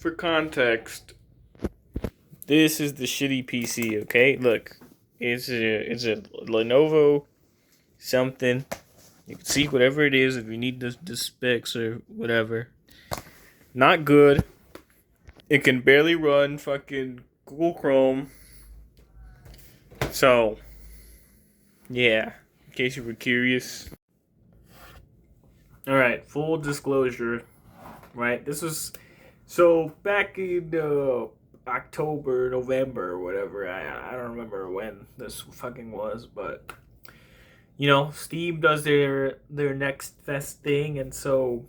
for context, this is the shitty PC, okay? Look, it's a Lenovo something. You can see whatever it is if you need the specs or whatever. Not good. It can barely run fucking Google Chrome. So, yeah, in case you were curious. Alright, full disclosure, right? This was, so back in October, November, or whatever, I don't remember when this fucking was, but, Steam does their Next Fest thing, and so,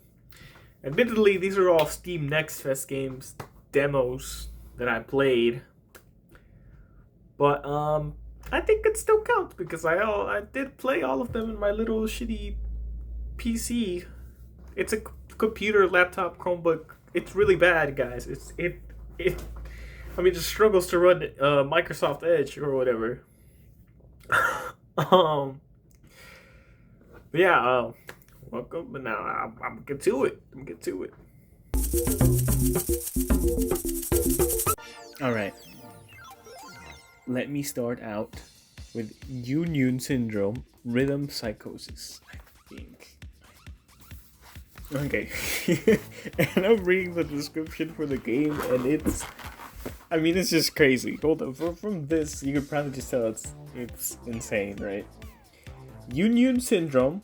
admittedly, these are all Steam Next Fest games, demos that I played, but, I think it still counts, because I did play all of them in my little shitty PC. It's a computer, laptop, Chromebook. It's really bad, guys. It struggles to run Microsoft Edge or whatever. Yeah. Welcome, but now I'm gonna get to it. All right. Let me start out with Union Syndrome, Rhythm Psychosis. I think. Okay. And I'm reading the description for the game, and it's just crazy. Hold on. From this, you could probably just tell it's insane, right? Union Syndrome,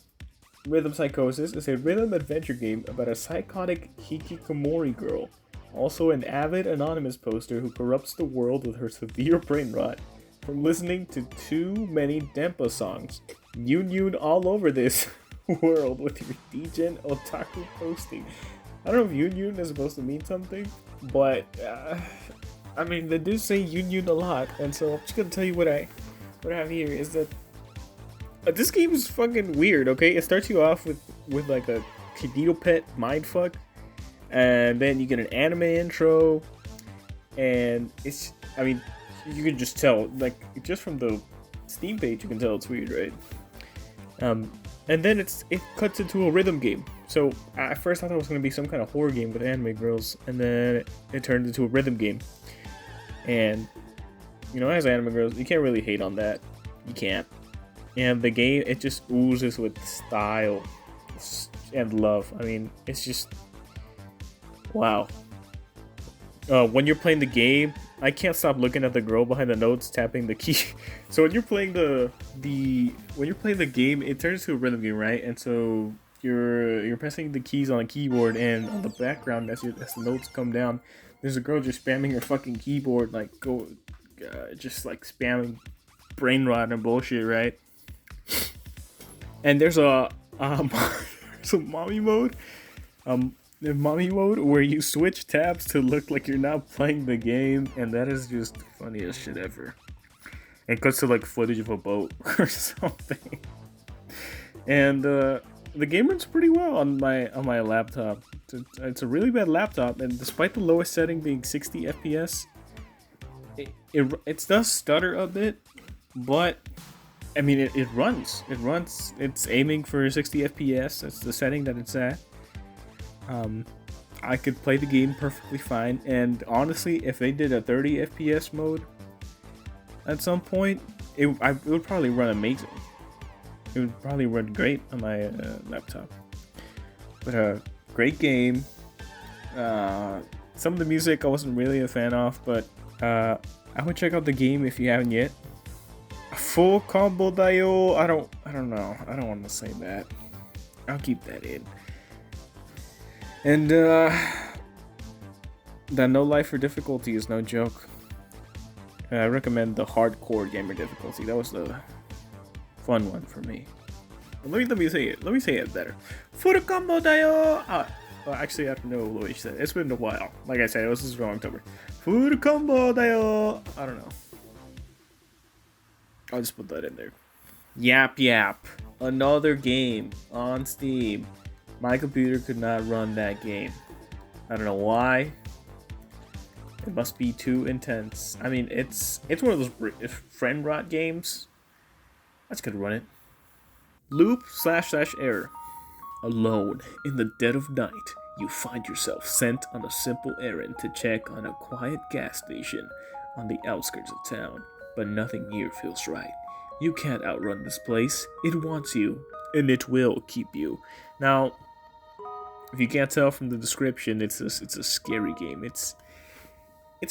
Rhythm Psychosis is a rhythm adventure game about a psychotic hikikomori girl, also an avid anonymous poster who corrupts the world with her severe brain rot from listening to too many Dempa songs. Yun all over this world with your degen otaku posting. I don't know if Yun is supposed to mean something, but they do say Yun a lot, and so I'm just gonna tell you what I have here is that this game is fucking weird. Okay, it starts you off with like a Kidito Pet mindfuck, and then you get an anime intro, and you can just tell, like, just from the Steam page, you can tell it's weird, right? And then it cuts into a rhythm game. So at first I thought it was going to be some kind of horror game with anime girls, and then it turned into a rhythm game. And, as anime girls, you can't really hate on that. You can't. And the game, it just oozes with style and love. It's just, wow. When you're playing the game, I can't stop looking at the girl behind the notes tapping the key. So when you're playing the game, it turns to a rhythm game, right? And so you're pressing the keys on the keyboard, and on the background as the notes come down, there's a girl just spamming her fucking keyboard, just like spamming brain rot and bullshit, right? And there's a mommy mode. The mommy mode where you switch tabs to look like you're not playing the game, and that is just the funniest shit ever. It cuts to like footage of a boat or something. And the game runs pretty well on my laptop. It's a really bad laptop, and despite the lowest setting being 60 FPS, it does stutter a bit, but it runs. It's aiming for 60 FPS. That's the setting that it's at. I could play the game perfectly fine, and honestly, if they did a 30 FPS mode at some point, it would probably run amazing. It would probably run great on my laptop. But great game. Some of the music I wasn't really a fan of, but I would check out the game if you haven't yet. Full combo dayo. I don't know. I don't want to say that. I'll keep that in. And that no life or difficulty is no joke. I recommend the hardcore gamer difficulty. That was the fun one for me. Let me say it. Let me say it better. Full combo dayo. Well, actually, I don't know what you said. It's been a while. Like I said, it was just from October. Full combo dayo. I don't know. I'll just put that in there. Yap Yap. Another game on Steam. My computer could not run that game. I don't know why. It must be too intense. It's one of those friend rot games. I just could run it. Loop // error. Alone in the dead of night, You find yourself sent on a simple errand to check on a quiet gas station on the outskirts of town, but nothing here feels right. You can't outrun this place. It wants you, and it will keep you. Now, if you can't tell from the description, it's a scary game. It's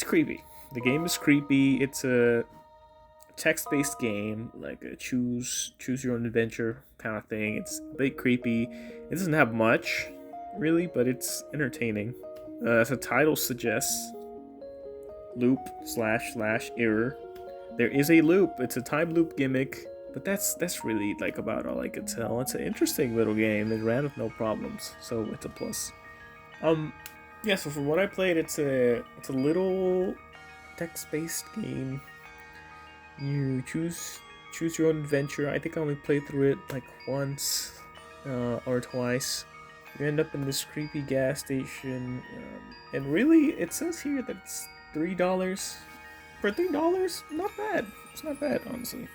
creepy. The game is creepy. It's a text-based game, like a choose your own adventure kind of thing. It's a bit creepy. It doesn't have much, really, but it's entertaining. As the title suggests, loop / error. There is a loop. It's a time loop gimmick, but that's really like about all I could tell. It's an interesting little game. It ran with no problems, so it's a plus. Yeah. So from what I played, it's a little text-based game. You choose your own adventure. I think I only played through it like once or twice. You end up in this creepy gas station, and really, it says here that it's $3. For $3, not bad. It's not bad, honestly.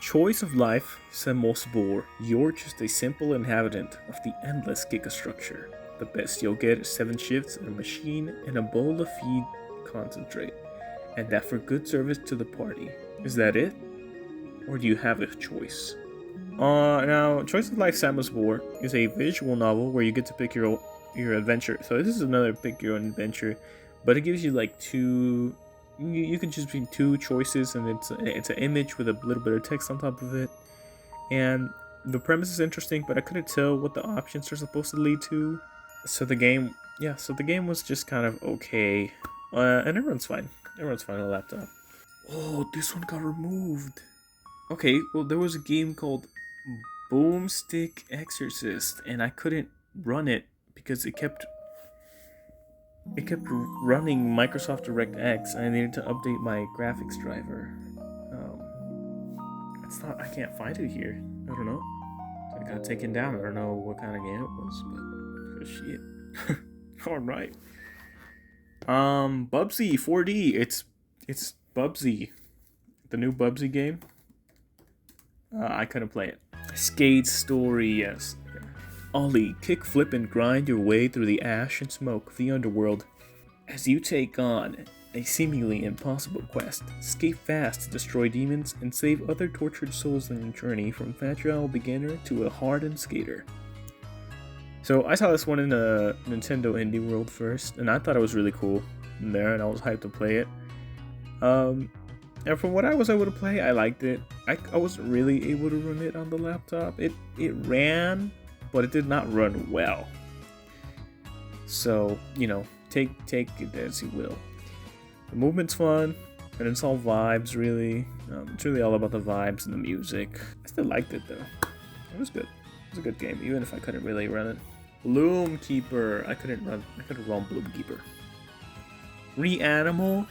Choice of life, Semosbor. You're just a simple inhabitant of the endless gigastructure. The best you'll get is 7 shifts, a machine, and a bowl of feed concentrate. And that for good service to the party. Is that it? Or do you have a choice? Now, Choice of Life Samosbor is a visual novel where you get to pick your adventure. So this is another pick your own adventure, but it gives you like two. You can choose between 2 choices, and it's an image with a little bit of text on top of it. And the premise is interesting, but I couldn't tell what the options are supposed to lead to. So the game was just kind of okay, and everyone's fine. Everyone's fine on the laptop. Oh, this one got removed. Okay, well, there was a game called Boomstick Exorcist, and I couldn't run it because it kept running Microsoft DirectX, and I needed to update my graphics driver. I can't find it here. I don't know. I got taken down. I don't know what kind of game it was, but shit. All right. Bubsy 4D. It's Bubsy, the new Bubsy game. I couldn't play it. Skate Story, yes. Ollie, kick, flip, and grind your way through the ash and smoke of the underworld. As you take on a seemingly impossible quest, skate fast to destroy demons and save other tortured souls on your journey from fragile beginner to a hardened skater. So I saw this one in a Nintendo Indie World first, and I thought it was really cool in there, and I was hyped to play it. And from what I was able to play, I liked it. I wasn't really able to run it on the laptop. It ran, but it did not run well. So, take it as you will. The movement's fun, and it's all vibes, really. It's really all about the vibes and the music. I still liked it, though. It was good. It was a good game, even if I couldn't really run it. Bloom Keeper. I couldn't run Bloom Keeper. Reanimal.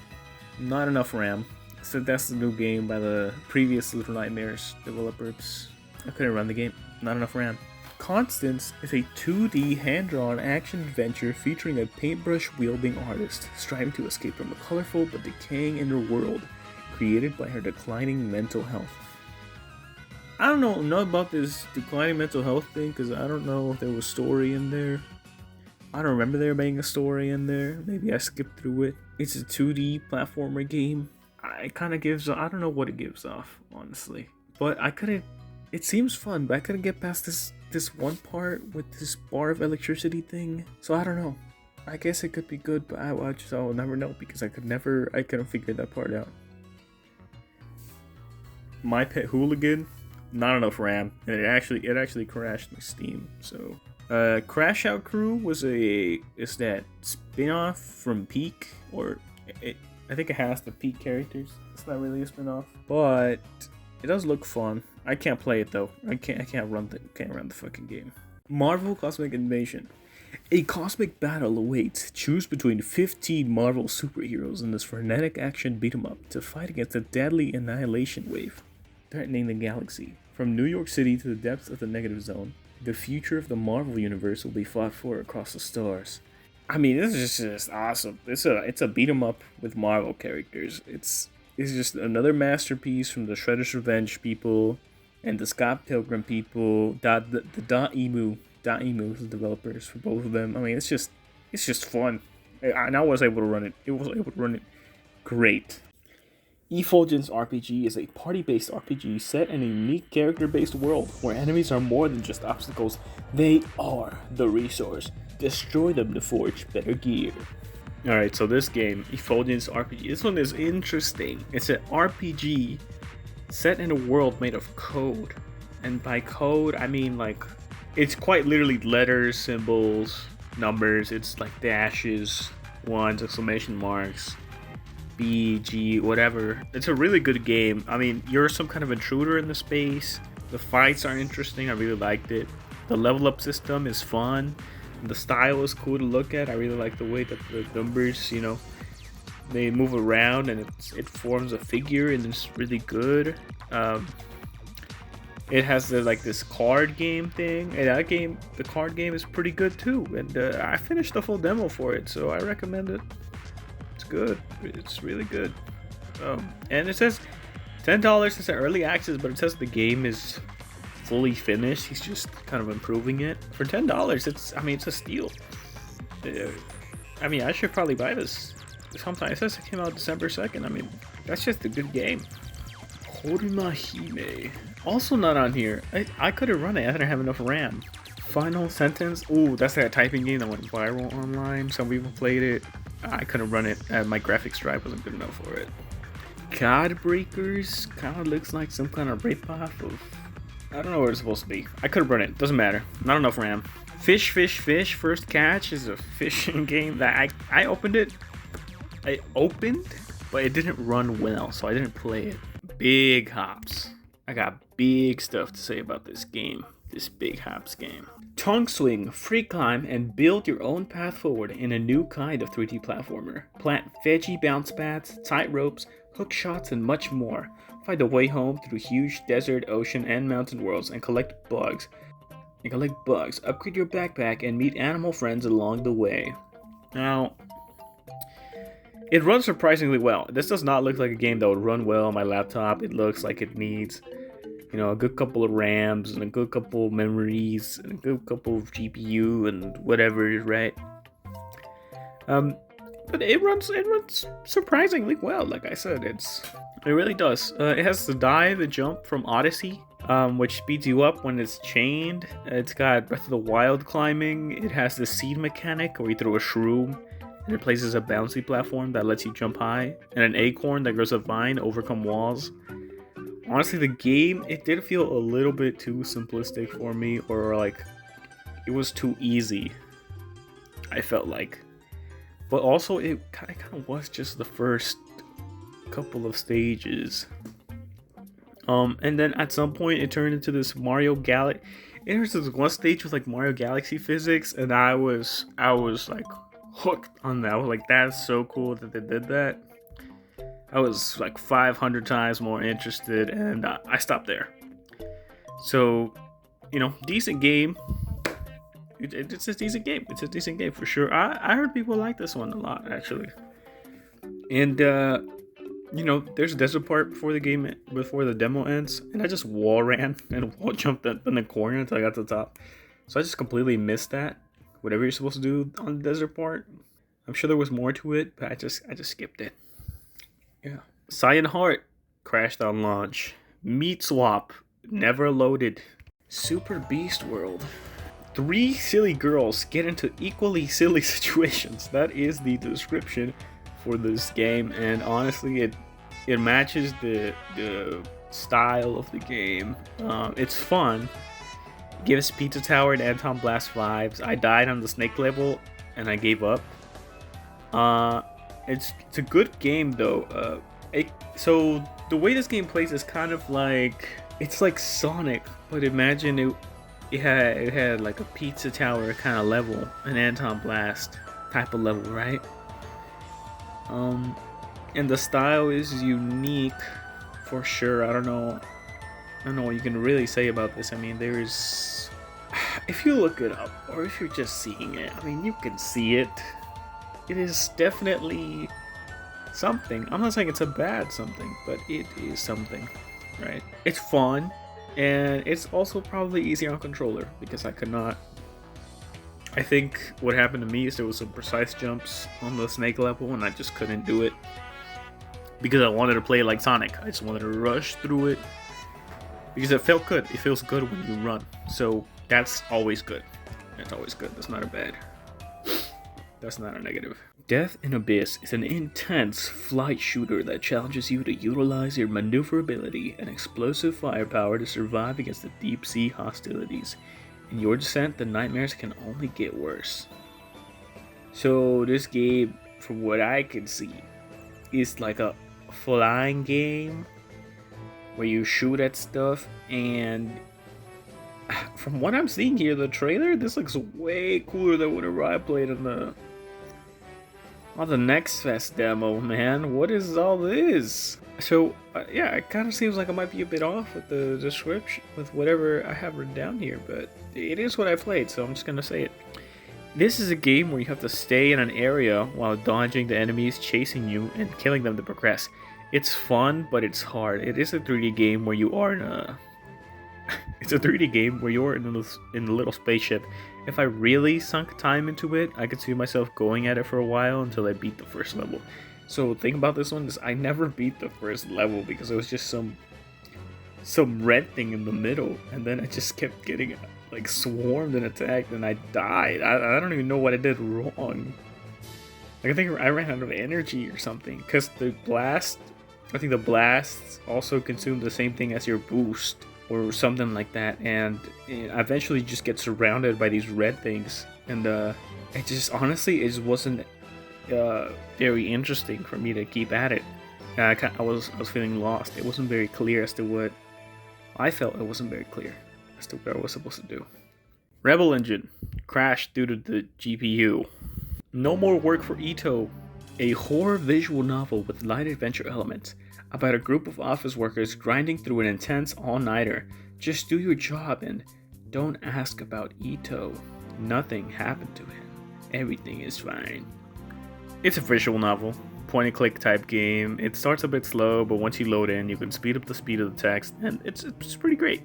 Not enough RAM. So that's the new game by the previous Little Nightmares developers. I couldn't run the game. Not enough RAM. Constance is a 2D hand-drawn action-adventure featuring a paintbrush-wielding artist striving to escape from a colorful but decaying inner world created by her declining mental health. I don't know about this declining mental health thing, because I don't know if there was story in there. I don't remember there being a story in there. Maybe I skipped through it. It's a 2D platformer game. It kind of gives... I don't know what it gives off, honestly. But I couldn't... It seems fun, but I couldn't get past this one part with this bar of electricity thing. So I don't know. I guess it could be good, but I'll never know, because I couldn't figure that part out. My Pet Hooligan, not enough RAM, and it actually crashed my Steam. So, Crash Out Crew is that spin-off from Peak, or I think it has the Peak characters. It's not really a spin-off, but it does look fun. I can't play it though. I can't run the fucking game. Marvel Cosmic Invasion. A cosmic battle awaits. Choose between 15 Marvel superheroes in this frenetic action beat-em-up to fight against a deadly annihilation wave threatening the galaxy. From New York City to the depths of the negative zone, the future of the Marvel universe will be fought for across the stars. I mean, this is just awesome. It's a beat-em-up with Marvel characters. It's just another masterpiece from the Shredder's Revenge people and the Scott Pilgrim people. The .emu is the developers for both of them. I mean, it's just it's just fun. And I was able to run it. It was able to run it great. Effulgence RPG is a party-based RPG set in a unique character-based world where enemies are more than just obstacles. They are the resource. Destroy them to forge better gear. Alright, so this game, Effulgence RPG, this one is interesting. It's an RPG set in a world made of code. And by code, I mean like, it's quite literally letters, symbols, numbers. It's like dashes, ones, exclamation marks, B, G, whatever. It's a really good game. I mean, you're some kind of intruder in the space. The fights are interesting. I really liked it. The level up system is fun. The style is cool to look at. I really like the way that the numbers, you know, they move around and it forms a figure, and it's really good. It has like this card game thing, and that game, the card game, is pretty good too. And I finished the full demo for it, so I recommend it. It's good. It's really good. And it says $10. It's an early access, but it says the game is fully finished. He's just kind of improving it for $10. It's a steal. I mean, I should probably buy this sometime. It says it came out December 2nd. I mean, that's just a good game. Horumahime. Also not on here. I couldn't run it. I didn't have enough RAM. Final Sentence. Ooh, that's that typing game that went viral online. Some people played it. I couldn't run it. My graphics drive wasn't good enough for it. Godbreakers kind of looks like some kind of ripoff of... I don't know what it's supposed to be. I could have run it. Doesn't matter. Not enough RAM. Fish First Catch is a fishing game that I opened it. I opened, but it didn't run well, so I didn't play it. Big Hops. I got big stuff to say about this game. This Big Hops game. Tongue swing, free climb, and build your own path forward in a new kind of 3D platformer. Plant veggie bounce pads, tight ropes, hook shots, and much more. Find a way home through huge desert, ocean, and mountain worlds and collect bugs. Upgrade your backpack and meet animal friends along the way. Now, it runs surprisingly well. This does not look like a game that would run well on my laptop. It looks like it needs, you know, a good couple of RAMs and a good couple of memories and a good couple of GPU and whatever, right? But it runs surprisingly well. Like I said, it really does. It has the dive and jump from Odyssey, which speeds you up when it's chained. It's got Breath of the Wild climbing. It has the seed mechanic where you throw a shroom and it places a bouncy platform that lets you jump high, and an acorn that grows a vine to overcome walls. Honestly, the game, it did feel a little bit too simplistic for me, or like it was too easy, I felt like. But also, it kind of was just the first couple of stages. And then at some point, it turned into this Mario Galaxy. There's this one stage with like Mario Galaxy physics, and I was like hooked on that. I was like, that's so cool that they did that. I was like 500 times more interested, and I stopped there. So, you know, decent game. It's a decent game. It's a decent game for sure. I heard people like this one a lot, actually. And you know, there's a desert part before the demo ends, and I just wall ran and wall jumped in the corner until I got to the top. So I just completely missed that. Whatever you're supposed to do on the desert part. I'm sure there was more to it, but I just skipped it. Yeah. Cyan Heart crashed on launch. Meat Swap never loaded. Super Beast World. 3 silly girls get into equally silly situations. That is the description for this game, and honestly, it matches the style of the game. It's fun. Gives Pizza Tower and Anton Blast vibes. I died on the snake level and I gave up. It's a good game though. So the way this game plays is kind of like, it's like Sonic, but imagine it had like a Pizza Tower kind of level, an Anton Blast type of level, right? And the style is unique for sure. I don't know what you can really say about this. I mean, there's, if you look it up or if you're just seeing it, I mean, you can see it. It is definitely something. I'm not saying it's a bad something, but it is something, right? It's fun, and it's also probably easier on controller because I could not I think what happened to me is there was some precise jumps on the snake level and I just couldn't do it. Because I wanted to play it like Sonic. I just wanted to rush through it. Because it felt good. It feels good when you run. So that's always good. That's always good. That's not a bad. That's not a negative. Death in Abyss is an intense flight shooter that challenges you to utilize your maneuverability and explosive firepower to survive against the deep sea hostilities. In your descent, the nightmares can only get worse. So this game, from what I can see, is like a flying game where you shoot at stuff, and from what I'm seeing here, the trailer, this looks way cooler than whatever I played on the Next Fest demo, man. What is all this? So, yeah, it kind of seems like I might be a bit off with the description, with whatever I have written down here, but it is what I played, so I'm just gonna say it. This is a game where you have to stay in an area while dodging the enemies chasing you and killing them to progress. It's fun, but it's hard. It is a 3D game where you are in a... It's a 3D game where you're in a little spaceship. If I really sunk time into it, I could see myself going at it for a while until I beat the first level. So the thing about this one is I never beat the first level because it was just some red thing in the middle, and then I just kept getting like swarmed and attacked, and I died. I don't even know what I did wrong. Like, I think I ran out of energy or something, because the blast, I think the blasts also consume the same thing as your boost or something like that, and I eventually just get surrounded by these red things, and it just, honestly, it just wasn't very interesting for me to keep at it. I was feeling lost. It wasn't very clear as to what I felt. It wasn't very clear as to what I was supposed to do. Rebel Engine crashed due to the GPU. No More Work for Ito, a horror visual novel with light adventure elements about a group of office workers grinding through an intense all-nighter. Just do your job and don't ask about Ito. Nothing happened to him. Everything is fine. It's a visual novel, point-and-click type game. It starts a bit slow, but once you load in, you can speed up the speed of the text, and it's pretty great.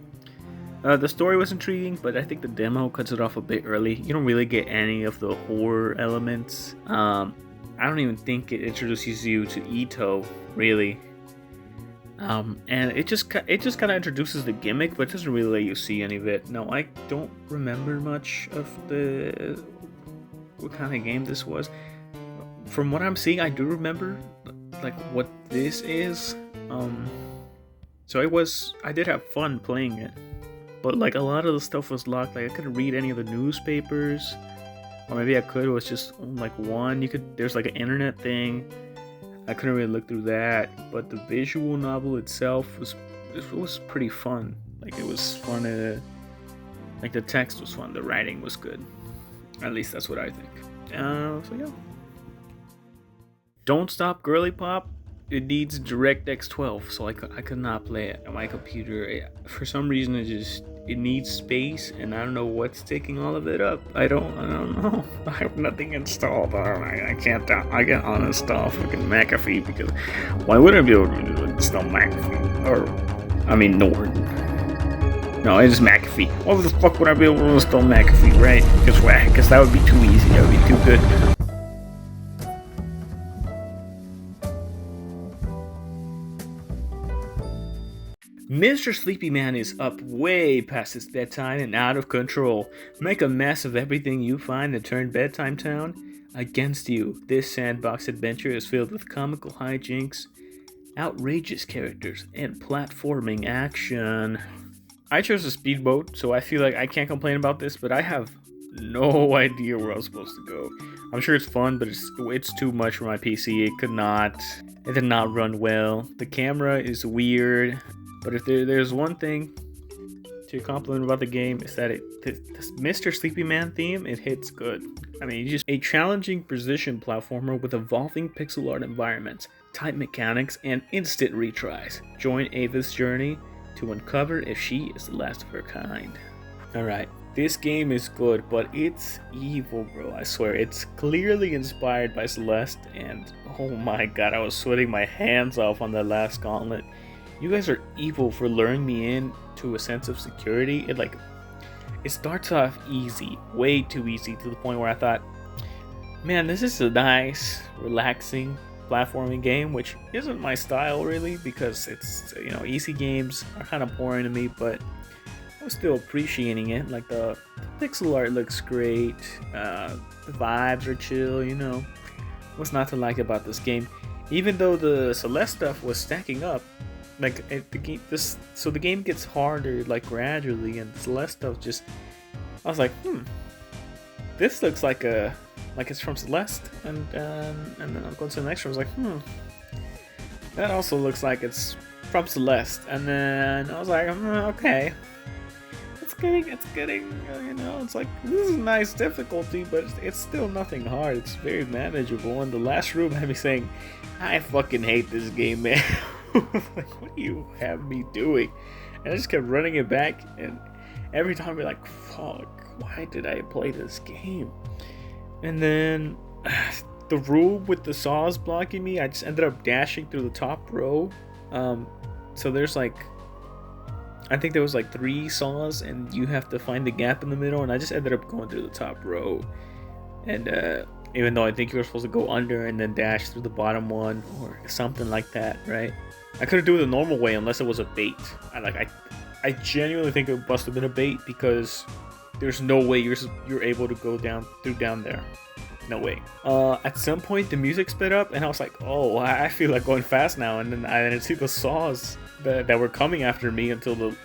The story was intriguing, but I think the demo cuts it off a bit early. You don't really get any of the horror elements. I don't even think it introduces you to Ito, really. And it just kind of introduces the gimmick, but it doesn't really let you see any of it. Now, I don't remember much of what kind of game this was. From what I'm seeing, I do remember like what this is. So I did have fun playing it, but like a lot of the stuff was locked. Like I couldn't read any of the newspapers, or maybe I could. It was just like one. There's like an internet thing. I couldn't really look through that, but the visual novel itself was pretty fun. Like it was fun like the text was fun, the writing was good. At least that's what I think. So yeah. Don't Stop Girly Pop. It needs DirectX 12, so I could not play it on my computer. For some reason, it needs space, and I don't know what's taking all of it up. I don't know. I have nothing installed. I can't uninstall fucking McAfee, because why would I be able to install McAfee? No, it is McAfee. Why the fuck would I be able to install McAfee, right? Because that would be too easy. That would be too good. Mr. Sleepy Man is up way past his bedtime and out of control. Make a mess of everything you find and turn Bedtime Town against you. This sandbox adventure is filled with comical hijinks, outrageous characters, and platforming action. I chose a speedboat, so I feel like I can't complain about this, but I have no idea where I was supposed to go. I'm sure it's fun, but it's too much for my PC. It did not run well. The camera is weird. But if there's one thing to compliment about the game, is that this Mr. Sleepy Man theme, it hits good. I mean, just a challenging precision platformer with evolving pixel art environments, tight mechanics, and instant retries. Join Ava's journey to uncover if she is the last of her kind. Alright, this game is good, but it's evil, bro. I swear, it's clearly inspired by Celeste, and oh my god, I was sweating my hands off on that last gauntlet. You guys are evil for luring me in to a sense of security. it starts off easy, way too easy, to the point where I thought, man, this is a nice, relaxing platforming game, which isn't my style really, because it's, easy games are kind of boring to me, but I was still appreciating it. Like the pixel art looks great, the vibes are chill, What's not to like about this game? Even though the Celeste stuff was stacking up, like the game gets harder like gradually, and Celeste stuff just, I was like, this looks like it's from Celeste, and then I'll go to the next one. I was like, that also looks like it's from Celeste, and then I was like, okay, it's getting, it's like, this is nice difficulty, but it's still nothing hard. It's very manageable. And the last room had me saying, I fucking hate this game, man. Like, what do you have me doing? And I just kept running it back, and every time I'd be like, fuck, why did I play this game? And then the room with the saws blocking me, I just ended up dashing through the top row. So there's like, I think there was like 3 saws, and you have to find the gap in the middle, and I just ended up going through the top row. And even though I think you were supposed to go under and then dash through the bottom one or something like that, right? I couldn't do it the normal way unless it was a bait. I genuinely think it must have been a bait, because there's no way you're able to go down there. No way. At some point the music sped up, and I was like, oh, I feel like going fast now. And then I didn't see the saws that were coming after me until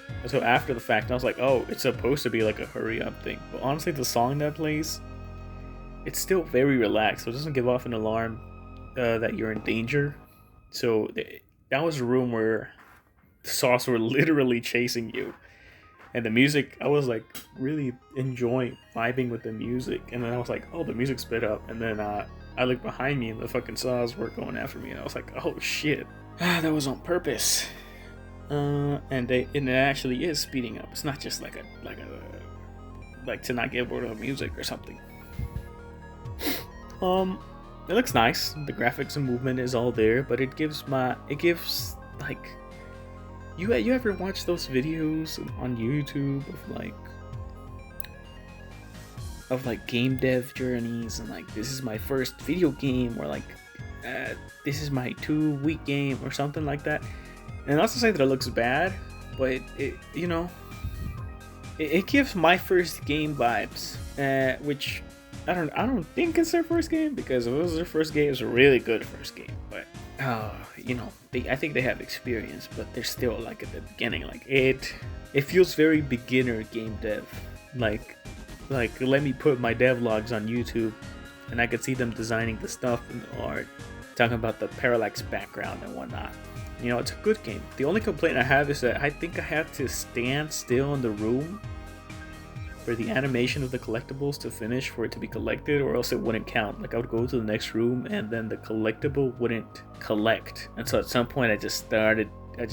after the fact. And I was like, oh, it's supposed to be like a hurry up thing. But honestly, the song that plays, it's still very relaxed, so it doesn't give off an alarm that you're in danger. So that was a room where the saws were literally chasing you. And the music, I was like really enjoying vibing with the music. And then I was like, oh, the music sped up. And then I looked behind me, and the fucking saws were going after me. And I was like, oh shit, that was on purpose. And it actually is speeding up. It's not just like to not get bored of the music or something. It looks nice. The graphics and movement is all there, but it gives like, you ever watch those videos on YouTube of like game dev journeys, and like, this is my first video game, or like this is my 2-week game or something like that. And not to say that it looks bad, but it gives my first game vibes, which I don't think it's their first game, because if it was their first game, it's a really good first game. But I think they have experience, but they're still like at the beginning. Like it feels very beginner game dev. Like let me put my devlogs on YouTube, and I could see them designing the stuff and the art, talking about the parallax background and whatnot. It's a good game. The only complaint I have is that I think I have to stand still in the room for the animation of the collectibles to finish for it to be collected, or else it wouldn't count. Like, I would go to the next room and then the collectible wouldn't collect. And so at some point I just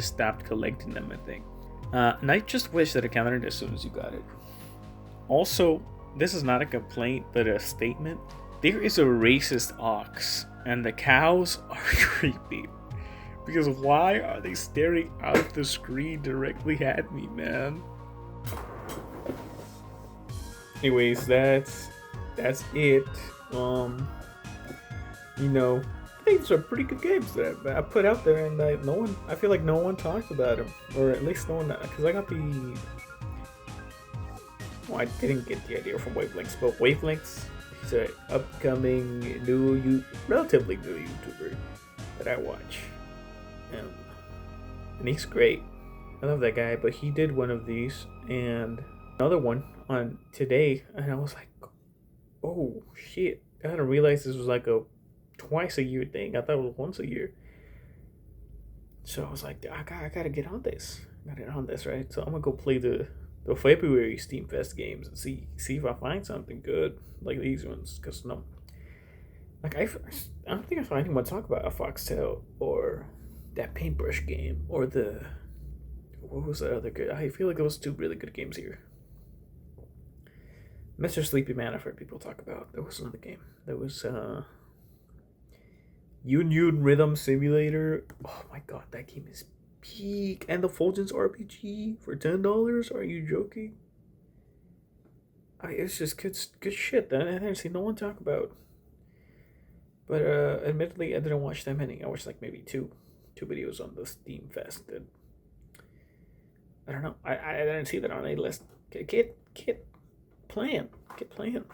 stopped collecting them, I think. And I just wish that it counted as soon as you got it. Also, this is not a complaint, but a statement. There is a racist ox, and the cows are creepy. Because why are they staring out the screen directly at me, man? Anyways, that's it. I think these are pretty good games that I put out there, and I feel like no one talks about them, or at least no one, because I got the. Well, I didn't get the idea from Wavelengths, but Wavelengths, he's an upcoming relatively new YouTuber that I watch, and he's great. I love that guy, but he did one of these and another one on today, and I was like, oh shit, I didn't realize this was like a twice a year thing. I thought it was once a year. So I was like, I gotta get on this. Right? So I'm gonna go play the February Steamfest games and see if I find something good like these ones. Cause no, like I don't think I find anyone talk about a Foxtail or that paintbrush game or what was that other good? I feel like it was 2 really good games here. Mr. Sleepy Man, I've heard people talk about. There was another game. There was Union Rhythm Simulator. Oh my god, that game is peak. And the Fulgence RPG for $10? Are you joking? It's just good shit that I didn't see no one talk about. But admittedly, I didn't watch that many. I watched like maybe two videos on the Steamfest. And I don't know. I didn't see that on a list. Get playing. Get playing.